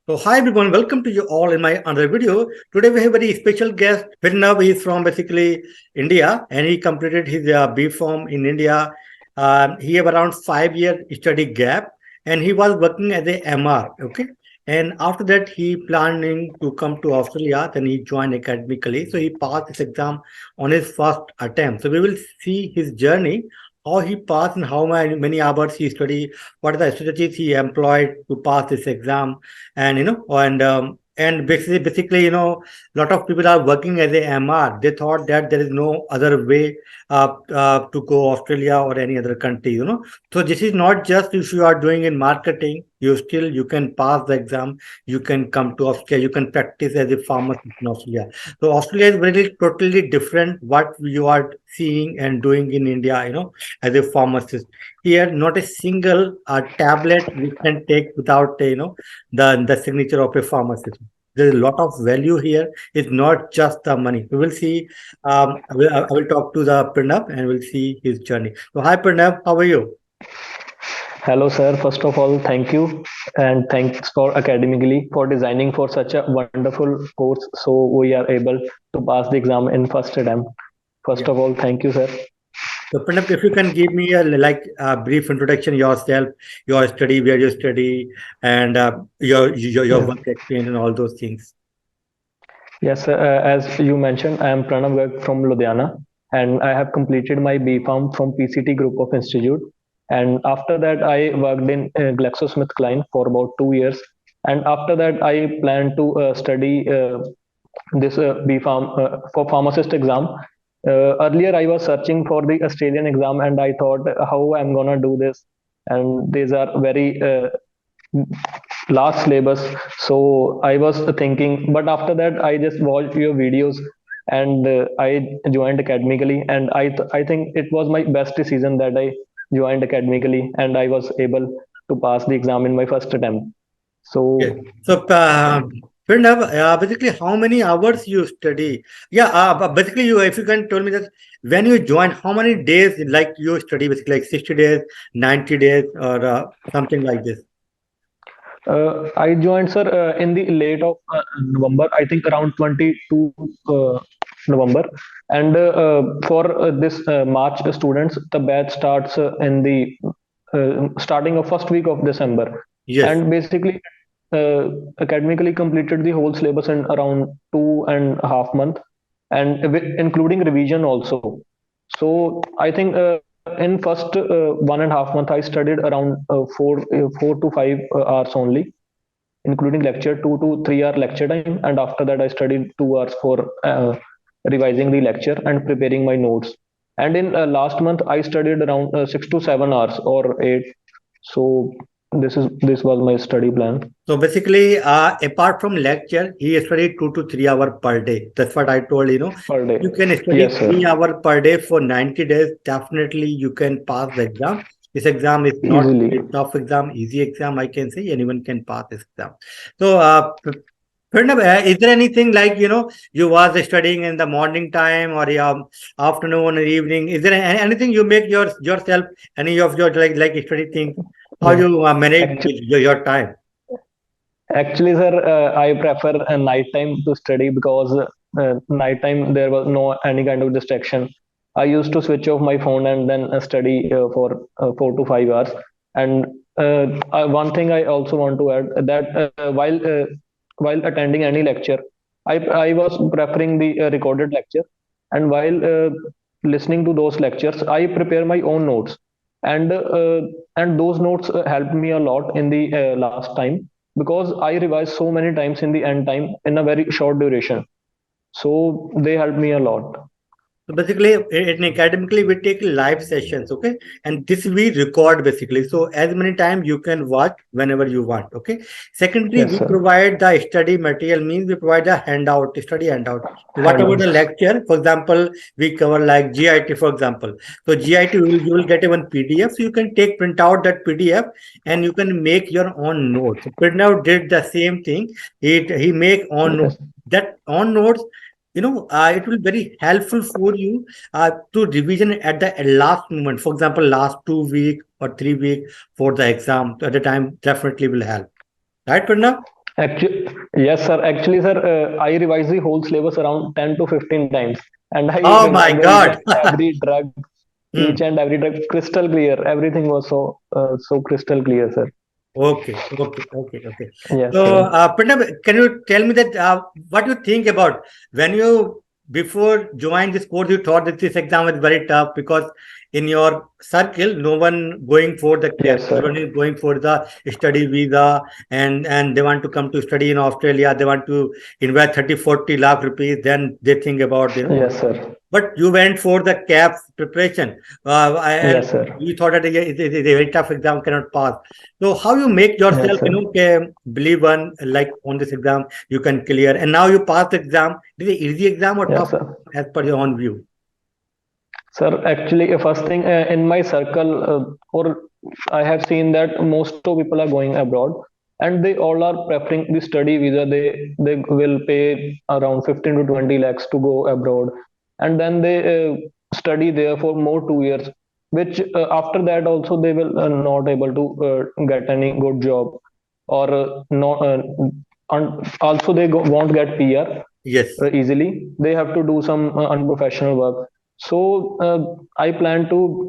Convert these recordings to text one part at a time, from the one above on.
So hi everyone, welcome to you all in my another video. Today we have a very special guest. Pranav is from basically India and he completed his B Pharm in India. He have around 5 year study gap and he was working as a MR. Okay. And after that, he planning to come to Australia. Then he joined academically. So he passed this exam on his first attempt. So we will see his journey, how he passed and how many hours he studied, what are the strategies he employed to pass this exam, and and basically a lot of people are working as a MR. They thought that there is no other way to go Australia or any other country. So this is not just if you are doing in marketing, you can pass the exam, you can come to Australia, you can practice as a pharmacist in Australia. So Australia is very totally different what you are seeing and doing in India, as a pharmacist. Here, not a single tablet we can take without the signature of a pharmacist. There's a lot of value here. It's not just the money. We will see. I will talk to the Pranav and we'll see his journey. So hi Pranav, how are you? Hello, sir. First of all, thank you and thanks for Academically for designing for such a wonderful course so we are able to pass the exam in first attempt. Yeah. First of all, thank you, sir. So Pranav, if you can give me a brief introduction yourself, your study, where you study, and your Yes, work experience and all those things. yes, as you mentioned, I am Pranav Garg from Ludhiana and I have completed my B Farm from PCT Group of Institute. And after that, I worked in GlaxoSmithKline for about 2 years. And after that, I plan to study this B Farm for pharmacist exam. Earlier, I was searching for the Australian exam, and I thought how I'm gonna do this, and these are very large syllabus. So I was thinking, but after that, I just watched your videos, and I joined academically, and I think it was my best decision that I joined academically, and I was able to pass the exam in my first attempt. Yeah. So So, Pranav, basically, how many hours you study? Yeah, but basically, if you can tell me that when you join, how many days like you study, basically, like 60 days, 90 days, or something like this. I joined, sir, in the late of November, I think around 22 November. And for this March students, the batch starts in the starting of first week of December. Yes. And basically, academically completed the whole syllabus in around 2.5 months, and including revision also. So I think in first 1.5 month I studied around 4 to 5 hours only, including lecture, 2 to 3 hour lecture time, and after that I studied 2 hours for revising the lecture and preparing my notes. And in last month I studied around 6 to 7 hours or eight. So this was my study plan So basically, apart from lecture, he studied 2 to 3 hours per day. That's what I told. per day. You can study Yes, sir. 3 hours per day for 90 days. Definitely, you can pass the exam. This exam is not Easily. a tough exam, easy exam. I can say anyone can pass this exam. So, Pranav, is there anything like you was studying in the morning time or afternoon or evening? Is there anything you make yourself any of your like study things? How Yeah. you manage Actually, your time? Actually, sir, I prefer a night time to study because night time there was no any kind of distraction. I used to switch off my phone and then study for 4 to 5 hours. And one thing I also want to add that while attending any lecture, I was preferring the recorded lecture, and while listening to those lectures, I prepare my own notes, and those notes helped me a lot in the last time because I revised so many times in the end time in a very short duration. So they helped me a lot. So basically, in academically, we take live sessions, okay? And this we record basically. So as many times you can watch whenever you want, okay? Secondly, Yes, we sir. provide the study material, means we provide a handout, study handout. So whatever the Handouts. lecture, for example, we cover like GIT, for example. So GIT, you will get a one PDF. So you can take print out that PDF and you can make your own notes. So Pranav did the same thing. He make on notes. Yes. That on notes it will very helpful for you to revision at the last moment. For example, last 2 week or 3 week for the exam at the time definitely will help. Right, Pranav? Actually, yes, sir. Actually, sir, I revised the whole syllabus around 10 to 15 times, and I Oh my remember God. each Hmm. and every drug crystal clear. Everything was so crystal clear, sir. Okay. Yes, So, sir. Pranav, can you tell me that what you think about when you before joined this course, you thought that this exam is very tough because in your circle, no one going for the CAT, Yes, everyone sir. is going for the study visa, and they want to come to study in Australia. They want to invest 30-40 lakh rupees. Then they think about Yes, sir. but you went for the CAPS preparation, and Yes, sir. you thought that it is a very tough exam, cannot pass. So how you make yourself, Yes, sir. believe one like on this exam you can clear, and now you pass the exam. Is it easy exam or tough Yes, sir. as per your own view? Sir, actually, first thing in my circle, or I have seen that most of people are going abroad, and they all are preferring the study visa. They will pay around 15 to 20 lakhs to go abroad, and then they study there for more 2 years. Which after that also they will not able to get any good job, or not. Also they won't get PR Yes. easily. They have to do some unprofessional work. So I plan to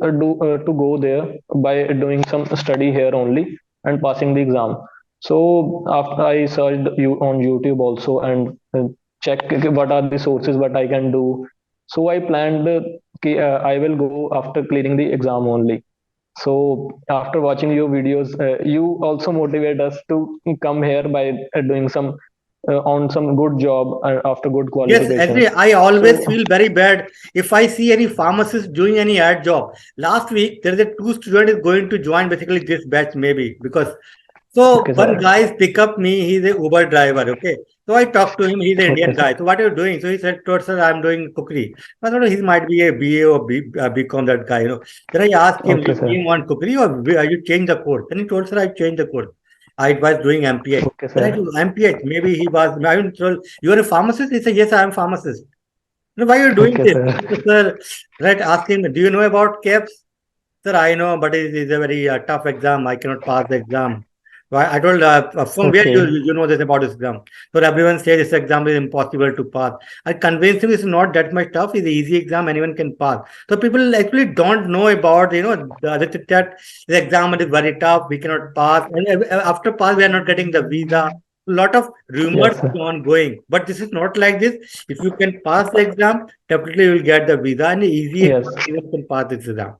go there by doing some study here only and passing the exam. So after I searched you on YouTube also, and check what are the sources what I can do. So I planned I will go after clearing the exam only. So after watching your videos, you also motivate us to come here by doing some on some good job after good Yes, qualifications. agree. I always So feel very bad if I see any pharmacist doing any ad job. Last week, there is a two student is going to join basically this batch maybe because so okay, one sir. guy is pick up me. He's a Uber driver. Okay. So I talked to him. He's an Okay, Indian sir. guy. So what are you doing? So he said, "Told sir, I'm doing cookery." I thought he might be a BA or BCom that guy. Then I asked him, Okay, "You sir. came on cookery or you changed the course?" Then he told, "Sir, I changed the course. I was doing MPH." Okay, Then I sir. told MPH. Maybe he was. I told, "You are a pharmacist?" He said, "Yes, I am pharmacist." Why are you doing Okay, this? sir. Sir, right, ask him, do you know about CAPS? Sir, I know, but it is a very tough exam. I cannot pass the exam. So I told, from where Okay. you know this about this exam? So everyone says this exam is impossible to pass. I convinced him it's not that much tough. It's an easy exam. Anyone can pass. So people actually don't know about, that the exam is very tough. We cannot pass. And after pass, we are not getting the visa. A lot of rumors Yes, sir. ongoing, but this is not like this. If you can pass the exam, definitely you will get the visa and easy exam. Yes. Anyone can pass this exam.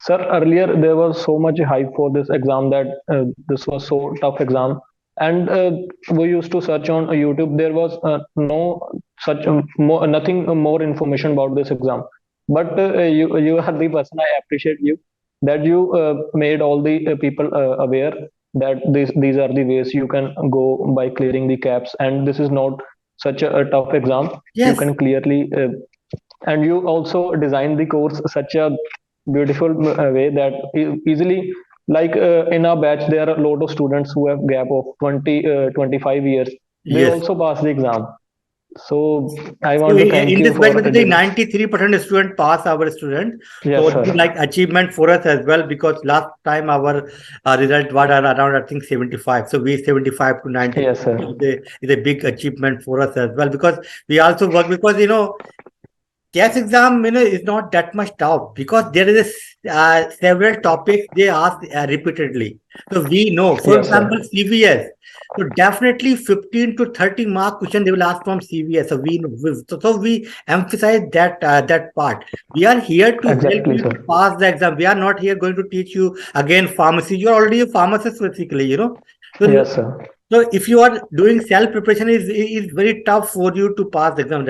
Sir, earlier there was so much hype for this exam that this was so tough exam, and we used to search on YouTube. There was no such nothing more information about this exam. But you are the person, I appreciate you that you made all the people aware that these are the ways you can go by clearing the caps, and this is not such a tough exam. You Yes, can clearly and you also design the course such a beautiful way that easily, like in our batch there are a lot of students who have gap of 25 years. They yes. also pass the exam. So I So want to thank in you this for batch, basically this. 93% student pass our student. So Yes, this is sir. like achievement for us as well because last time our result was around I think 75. So we 75 to 90 Yes, sir. is a big achievement for us as well because we also work because CAS exam, is not that much tough because there is several topics they ask repeatedly. So we know, for Yes, example, sir. CVS. So definitely 15 to 30 mark question they will ask from CVS. So we know, so we emphasize that part. We are here to help Exactly, you to sir. pass the exam. We are not here going to teach you again pharmacy. You are already a pharmacist basically. So Yes, sir. so if you are doing self preparation, is very tough for you to pass the exam.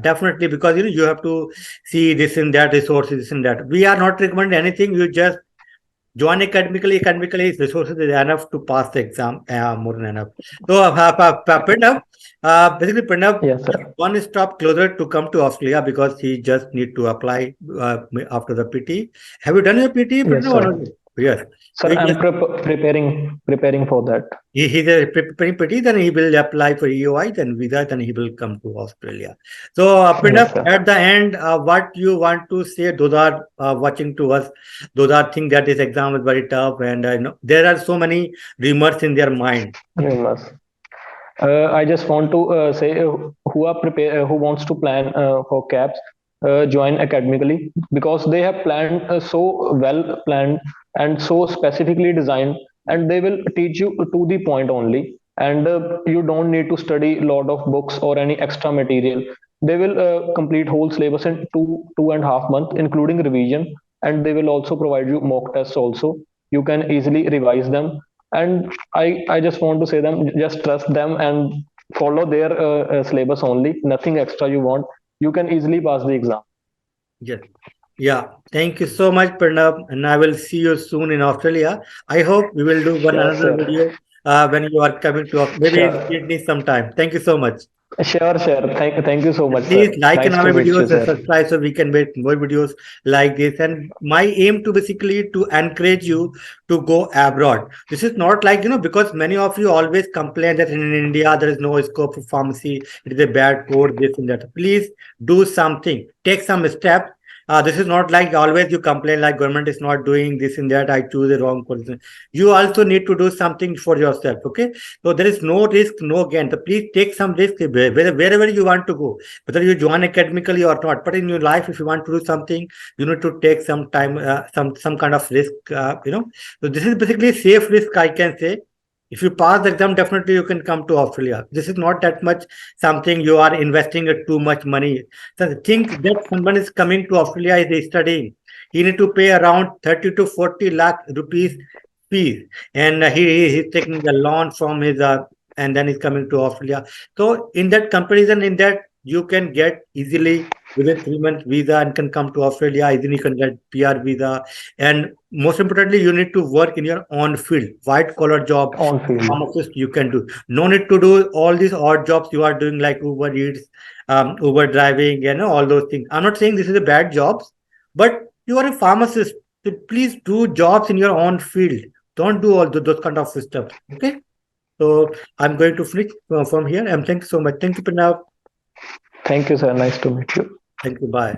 Definitely because you have to see this and that resources, this and that. We are not recommending anything. You just join academically. Academically, resources is enough to pass the exam. More than enough. So Pranav, basically Pranav, Yes, just sir. one stop closer to come to Australia because he just need to apply after the PT. Have you done your PT, Yes, Pranav? Or not? sir. Yes. Sir, So he I'm just preparing for that. he's a preparing pretty, then he will apply for EOI, then visa, then he will come to Australia. So, Yes, Pranav, sir. at the end, what you want to say, those are watching to us, those are think that this exam is very tough, and there are so many rumors in their mind. You must. I just want to say who are prepare who wants to plan for CAPS, join academically, because they have planned so well planned and so specifically designed, and they will teach you to the point only. And you don't need to study a lot of books or any extra material. They will complete whole syllabus in 2.5 months, including revision, and they will also provide you mock tests also. You can easily revise them, and I just want to say them, just trust them and follow their syllabus only, nothing extra you want. You can easily pass the exam. Yes. Yeah. Thank you so much, Pranav. And I will see you soon in Australia. I hope we will do one Yes, another sir. video when you are coming to maybe in Sure, Sydney sometime. Thank you so much. sure. Thank you so And much, sir. please like Nice our to meet you, videos and sir. subscribe so we can make more videos like this. And my aim to basically to encourage you to go abroad. This is not like, because many of you always complain that in India there is no scope for pharmacy. It is a bad code, this and that. Please do something. Take some steps. This is not like always you complain like government is not doing this and that. I choose the wrong person. You also need to do something for yourself. Okay. So there is no risk, no gain. So please take some risk wherever you want to go, whether you join academically or not. But in your life, if you want to do something, you need to take some time, some kind of risk. So this is basically safe risk, I can say. If you pass the exam, definitely you can come to Australia. This is not that much something you are investing too much money. So think that someone is coming to Australia is studying. He need to pay around 30 to 40 lakh rupees fees, and he's taking the loan from his and then he's coming to Australia. So in that comparison, in that you can get easily within 3 months visa and can come to Australia. Easily you can get PR visa, and most importantly, you need to work in your own field, white collar job, On field. pharmacist you can do. No need to do all these odd jobs you are doing like Uber Eats, Uber driving, all those things. I'm not saying this is a bad jobs, but you are a pharmacist. So please do jobs in your own field. Don't do all those kind of stuff. Okay. So I'm going to finish from here. And thank you so much. Thank you, Pranav. Thank you, sir. Nice to meet you. Thank you. Bye.